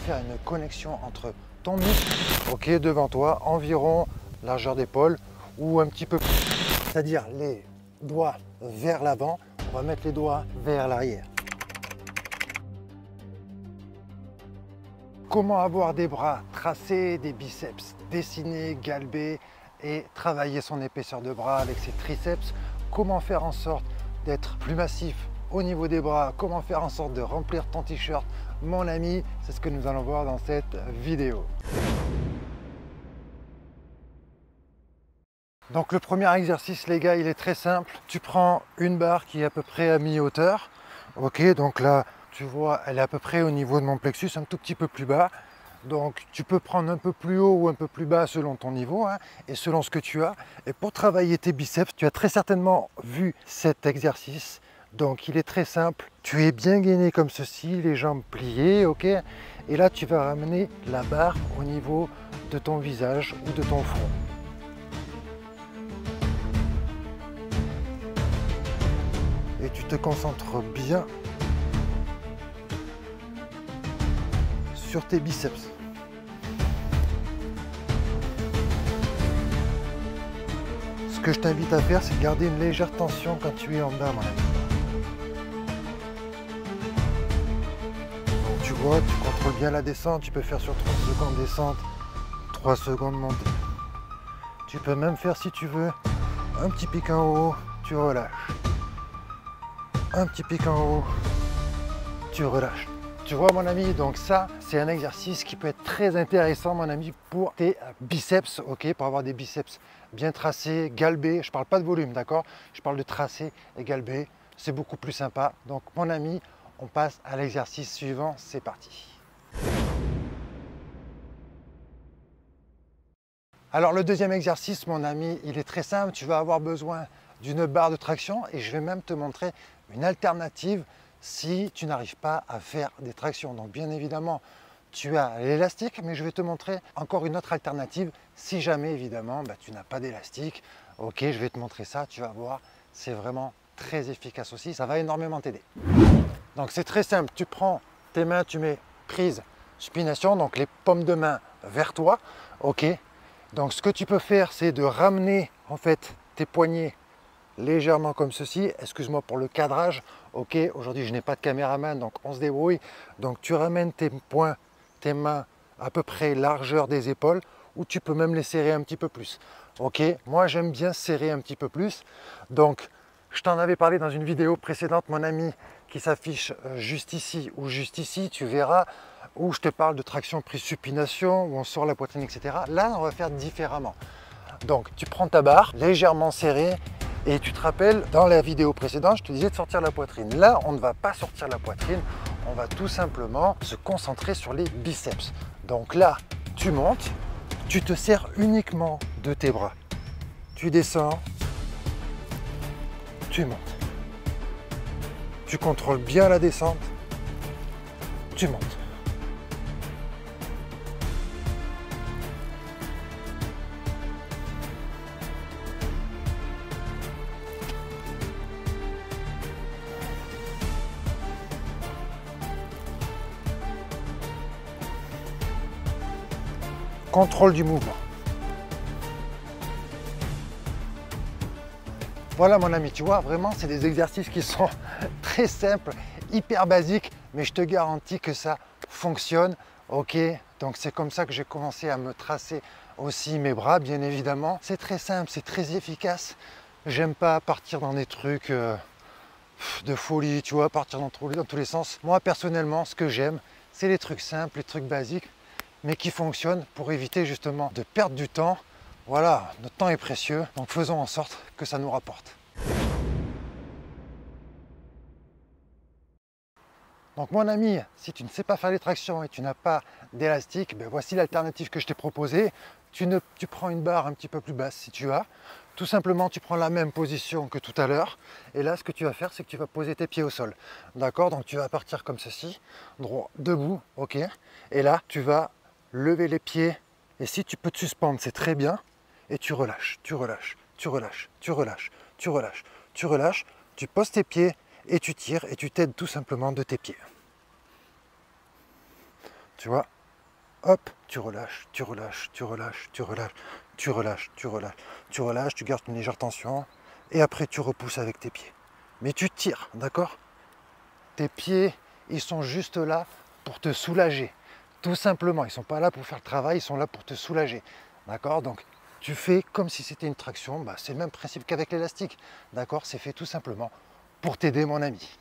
Faire une connexion entre ton muscle, ok, devant toi, environ largeur d'épaule ou un petit peu plus. C'est-à-dire les doigts vers l'avant, on va mettre les doigts vers l'arrière. Comment avoir des bras tracés, des biceps dessinés, galbés et travailler son épaisseur de bras avec ses triceps. Comment faire en sorte d'être plus massif au niveau des bras, comment faire en sorte de remplir ton t-shirt, mon ami, c'est ce que nous allons voir dans cette vidéo. Donc le premier exercice les gars, il est très simple. Tu prends une barre qui est à peu près à mi-hauteur. Ok, donc là tu vois elle est à peu près au niveau de mon plexus, un tout petit peu plus bas. Donc tu peux prendre un peu plus haut ou un peu plus bas selon ton niveau hein, et selon ce que tu as. Et pour travailler tes biceps, tu as très certainement vu cet exercice. Donc il est très simple. Tu es bien gainé comme ceci, les jambes pliées, ok. Et là tu vas ramener la barre au niveau de ton visage ou de ton front. Et tu te concentres bien sur tes biceps. Ce que je t'invite à faire, c'est de garder une légère tension quand tu es en bas, mon ami. Donc tu vois, tu contrôles bien la descente, tu peux faire sur 30 secondes descente, 3 secondes montée. Tu peux même faire, si tu veux, un petit pic en haut, tu relâches. Un petit pic en haut, tu relâches. Tu vois mon ami, donc ça c'est un exercice qui peut être très intéressant mon ami pour tes biceps, ok, pour avoir des biceps bien tracés, galbés. Je parle pas de volume, d'accord, je parle de tracé et galbé, c'est beaucoup plus sympa. Donc mon ami, on passe à l'exercice suivant, c'est parti. Alors le deuxième exercice mon ami, il est très simple, tu vas avoir besoin d'une barre de traction et je vais même te montrer une alternative si tu n'arrives pas à faire des tractions. Donc bien évidemment, tu as l'élastique, mais je vais te montrer encore une autre alternative si jamais évidemment tu n'as pas d'élastique. Ok, je vais te montrer ça, tu vas voir, c'est vraiment très efficace aussi, ça va énormément t'aider. Donc c'est très simple, tu prends tes mains, tu mets prise, supination, donc les paumes de main vers toi, ok. Donc ce que tu peux faire, c'est de ramener en fait tes poignets légèrement comme ceci. Excuse-moi pour le cadrage. Ok, aujourd'hui je n'ai pas de caméraman, donc on se débrouille. Donc tu ramènes tes poings, tes mains à peu près largeur des épaules, ou tu peux même les serrer un petit peu plus. Ok, moi j'aime bien serrer un petit peu plus. Donc je t'en avais parlé dans une vidéo précédente, mon ami, qui s'affiche juste ici ou juste ici. Tu verras où je te parle de traction prise supination, où on sort la poitrine, etc. Là, on va faire différemment. Donc, tu prends ta barre légèrement serrée et tu te rappelles, dans la vidéo précédente, je te disais de sortir la poitrine. Là, on ne va pas sortir la poitrine, on va tout simplement se concentrer sur les biceps. Donc là, tu montes, tu te sers uniquement de tes bras. Tu descends, tu montes. Tu contrôles bien la descente, tu montes. Contrôle du mouvement. Voilà mon ami, tu vois, vraiment c'est des exercices qui sont très simples, hyper basiques, mais je te garantis que ça fonctionne. Ok, donc c'est comme ça que j'ai commencé à me tracer aussi mes bras, bien évidemment. C'est très simple, c'est très efficace. J'aime pas partir dans des trucs de folie, tu vois, partir dans tous les sens. Moi personnellement, ce que j'aime, c'est les trucs simples, les trucs basiques, mais qui fonctionnent pour éviter justement de perdre du temps. Voilà, notre temps est précieux, donc faisons en sorte que ça nous rapporte. Donc mon ami, si tu ne sais pas faire les tractions et tu n'as pas d'élastique, ben voici l'alternative que je t'ai proposée. Tu prends une barre un petit peu plus basse si tu as. Tout simplement, tu prends la même position que tout à l'heure. Et là, ce que tu vas faire, c'est que tu vas poser tes pieds au sol. D'accord? Donc tu vas partir comme ceci, droit, debout, ok? Et là, tu vas lever les pieds. Et si tu peux te suspendre, c'est très bien. Et tu relâches, tu relâches, tu relâches, tu relâches, tu relâches, tu relâches. Tu poses tes pieds et tu tires et tu t'aides tout simplement de tes pieds. Tu vois, hop, tu relâches, tu relâches, tu relâches, tu relâches, tu relâches, tu relâches, tu relâches, tu gardes une légère tension et après tu repousses avec tes pieds. Mais tu tires, d'accord? Tes pieds, ils sont juste là pour te soulager. Tout simplement, ils ne sont pas là pour faire le travail, ils sont là pour te soulager. D'accord? Donc, tu fais comme si c'était une traction. Bah, c'est le même principe qu'avec l'élastique. D'accord? C'est fait tout simplement pour t'aider, mon ami.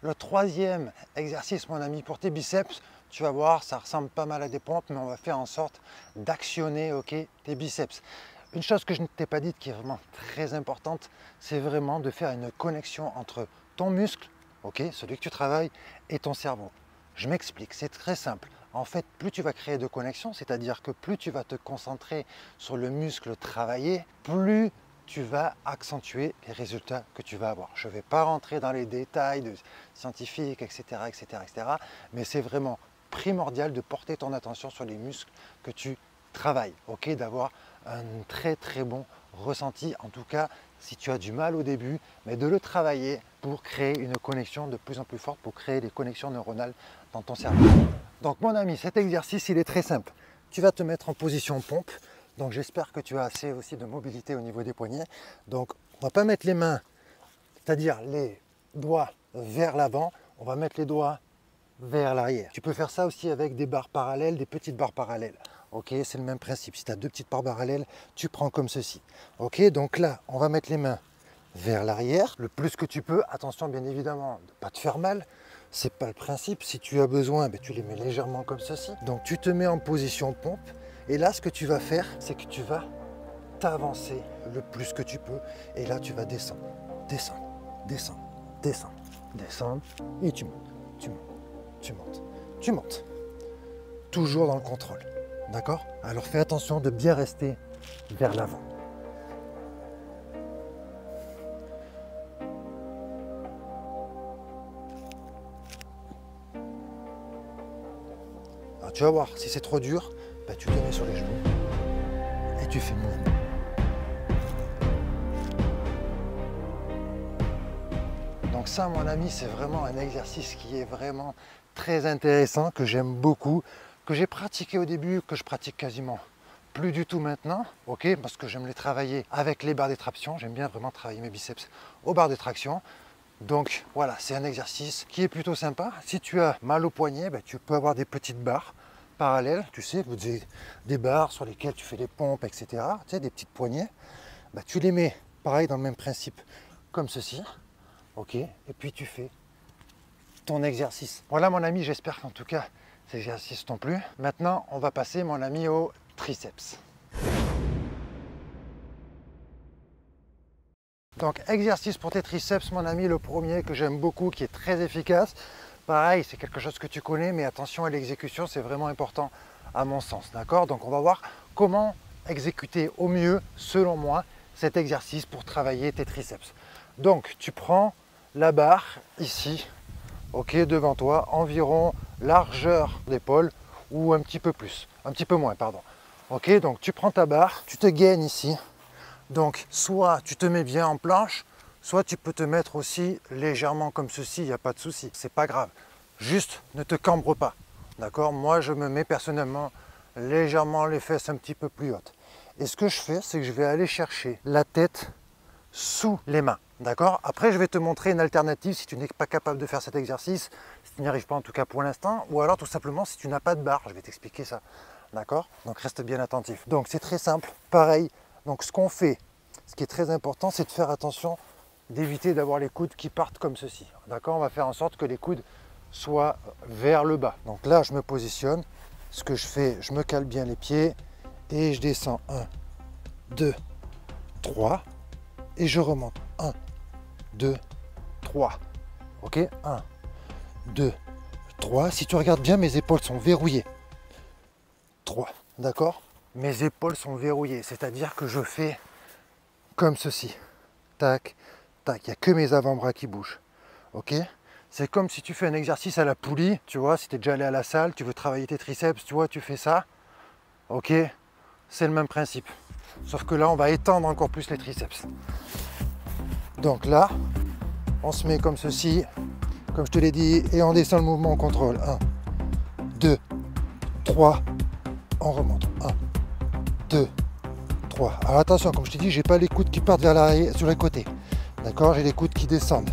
Le troisième exercice, mon ami, pour tes biceps, tu vas voir, ça ressemble pas mal à des pompes, mais on va faire en sorte d'actionner, ok, tes biceps. Une chose que je ne t'ai pas dite qui est vraiment très importante, c'est vraiment de faire une connexion entre ton muscle, ok, celui que tu travailles, et ton cerveau. Je m'explique, c'est très simple. En fait, plus tu vas créer de connexions, c'est-à-dire que plus tu vas te concentrer sur le muscle travaillé, plus tu vas accentuer les résultats que tu vas avoir. Je ne vais pas rentrer dans les détails de scientifiques, etc., etc., etc., mais c'est vraiment primordial de porter ton attention sur les muscles que tu travailles, ok, d'avoir un très très bon ressenti, en tout cas si tu as du mal au début, mais de le travailler pour créer une connexion de plus en plus forte, pour créer des connexions neuronales dans ton cerveau. Donc mon ami, cet exercice il est très simple. Tu vas te mettre en position pompe. Donc j'espère que tu as assez aussi de mobilité au niveau des poignets. Donc on ne va pas mettre les mains, c'est-à-dire les doigts vers l'avant, on va mettre les doigts vers l'arrière. Tu peux faire ça aussi avec des barres parallèles, des petites barres parallèles. Ok, c'est le même principe. Si tu as deux petites barres parallèles, tu prends comme ceci. Ok, donc là, on va mettre les mains vers l'arrière, le plus que tu peux. Attention bien évidemment de ne pas te faire mal. C'est pas le principe. Si tu as besoin, ben, tu les mets légèrement comme ceci. Donc tu te mets en position pompe. Et là, ce que tu vas faire, c'est que tu vas t'avancer le plus que tu peux. Et là, tu vas descendre, descendre, descendre, descendre, descendre. Et tu montes, tu montes, tu montes, tu montes. Toujours dans le contrôle. D'accord? Alors fais attention de bien rester vers l'avant. Alors, tu vas voir, si c'est trop dur, bah, tu te mets sur les genoux et tu fais le mouvement. Donc ça, mon ami, c'est vraiment un exercice qui est vraiment très intéressant, que j'aime beaucoup, que j'ai pratiqué au début, que je pratique quasiment plus du tout maintenant, ok, parce que j'aime les travailler avec les barres de traction. J'aime bien vraiment travailler mes biceps aux barres de traction. Donc voilà, c'est un exercice qui est plutôt sympa. Si tu as mal au poignet, ben, tu peux avoir des petites barres parallèles, tu sais, des barres sur lesquelles tu fais des pompes, etc. Tu sais, des petites poignées. Ben, tu les mets, pareil, dans le même principe, comme ceci. Ok, et puis tu fais ton exercice. Voilà mon ami, j'espère qu'en tout cas, ces exercices t'ont plu. Maintenant, on va passer, mon ami, au triceps. Donc exercice pour tes triceps, mon ami, le premier que j'aime beaucoup, qui est très efficace. Pareil, c'est quelque chose que tu connais, mais attention à l'exécution, c'est vraiment important à mon sens, d'accord? Donc on va voir comment exécuter au mieux, selon moi, cet exercice pour travailler tes triceps. Donc tu prends la barre ici, ok, devant toi, environ largeur d'épaule ou un petit peu plus, un petit peu moins, pardon. Ok, donc tu prends ta barre, tu te gaines ici. Donc soit tu te mets bien en planche, soit tu peux te mettre aussi légèrement comme ceci, il n'y a pas de souci, c'est pas grave. Juste ne te cambre pas, d'accord? Moi je me mets personnellement légèrement les fesses un petit peu plus hautes. Et ce que je fais, c'est que je vais aller chercher la tête sous les mains, d'accord? Après je vais te montrer une alternative si tu n'es pas capable de faire cet exercice, si tu n'y arrives pas en tout cas pour l'instant, ou alors tout simplement si tu n'as pas de barre, je vais t'expliquer ça, d'accord? Donc reste bien attentif. Donc c'est très simple, pareil. Donc ce qu'on fait, ce qui est très important, c'est de faire attention d'éviter d'avoir les coudes qui partent comme ceci. D'accord? On va faire en sorte que les coudes soient vers le bas. Donc là, je me positionne. Ce que je fais, je me cale bien les pieds et je descends 1, 2, 3 et je remonte 1, 2, 3. Ok? 1, 2, 3. Si tu regardes bien, mes épaules sont verrouillées. 3. D'accord? Mes épaules sont verrouillées, c'est-à-dire que je fais comme ceci. Tac, tac, il n'y a que mes avant-bras qui bougent. Ok? C'est comme si tu fais un exercice à la poulie, tu vois, si tu es déjà allé à la salle, tu veux travailler tes triceps, tu vois, tu fais ça. Ok? C'est le même principe. Sauf que là, on va étendre encore plus les triceps. Donc là, on se met comme ceci, comme je te l'ai dit, et on descend le mouvement, on contrôle. 1, 2, 3, on remonte. 1, 2, 3. Alors attention, comme je te dis, j'ai pas les coudes qui partent vers l'arrière, sur les côtés. D'accord, j'ai les coudes qui descendent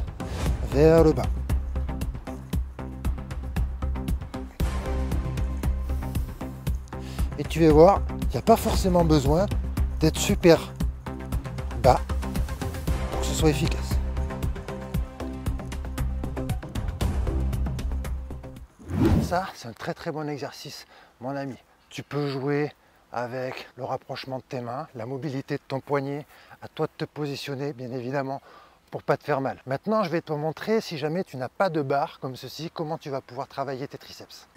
vers le bas. Et tu vas voir, il n'y a pas forcément besoin d'être super bas pour que ce soit efficace. Ça, c'est un très très bon exercice, mon ami. Tu peux jouer avec le rapprochement de tes mains, la mobilité de ton poignet, à toi de te positionner, bien évidemment, pour pas te faire mal. Maintenant, je vais te montrer, si jamais tu n'as pas de barre comme ceci, comment tu vas pouvoir travailler tes triceps.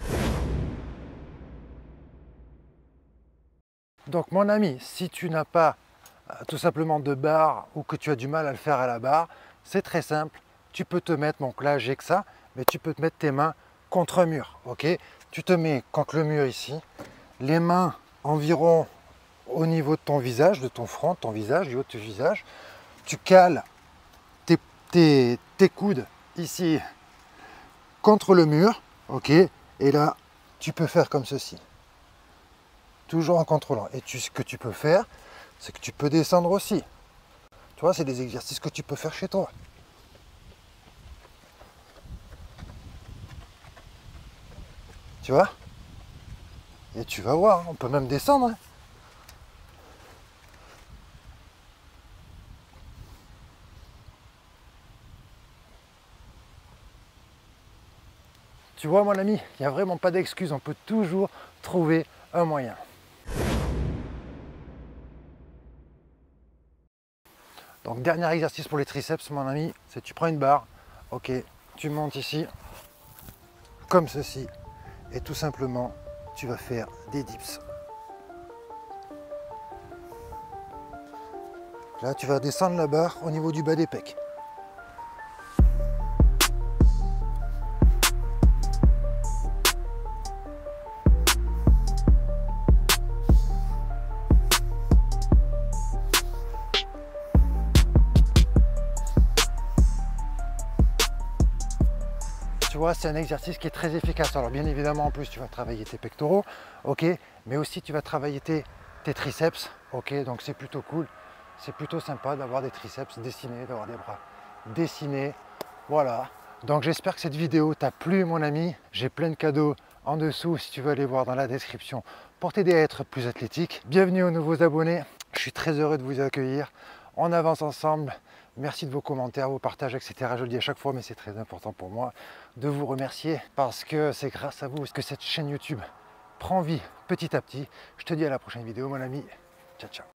Donc mon ami, si tu n'as pas tout simplement de barre ou que tu as du mal à le faire à la barre, c'est très simple. Tu peux te mettre, donc là j'ai que ça, mais tu peux te mettre tes mains contre un mur. Ok, tu te mets contre le mur ici, les mains environ au niveau de ton visage, de ton front, ton visage, du haut de ton visage. Tu cales tes coudes ici contre le mur. Ok, et là tu peux faire comme ceci. Toujours en contrôlant. Et ce que tu peux faire, c'est que tu peux descendre aussi. Tu vois, c'est des exercices que tu peux faire chez toi. Tu vois? Et tu vas voir, on peut même descendre. Hein. Tu vois, mon ami, il n'y a vraiment pas d'excuse. On peut toujours trouver un moyen. Donc dernier exercice pour les triceps, mon ami, c'est tu prends une barre, ok, tu montes ici, comme ceci, et tout simplement, tu vas faire des dips. Là, tu vas descendre la barre au niveau du bas des pecs. Tu vois, c'est un exercice qui est très efficace. Alors bien évidemment, en plus, tu vas travailler tes pectoraux, ok, mais aussi tu vas travailler tes triceps, ok, donc c'est plutôt cool. C'est plutôt sympa d'avoir des triceps dessinés, d'avoir des bras dessinés, voilà. Donc j'espère que cette vidéo t'a plu, mon ami. J'ai plein de cadeaux en dessous, si tu veux aller voir dans la description, pour t'aider à être plus athlétique. Bienvenue aux nouveaux abonnés, je suis très heureux de vous accueillir. On avance ensemble. Merci de vos commentaires, vos partages, etc. Je le dis à chaque fois, mais c'est très important pour moi de vous remercier parce que c'est grâce à vous que cette chaîne YouTube prend vie petit à petit. Je te dis à la prochaine vidéo, mon ami. Ciao, ciao.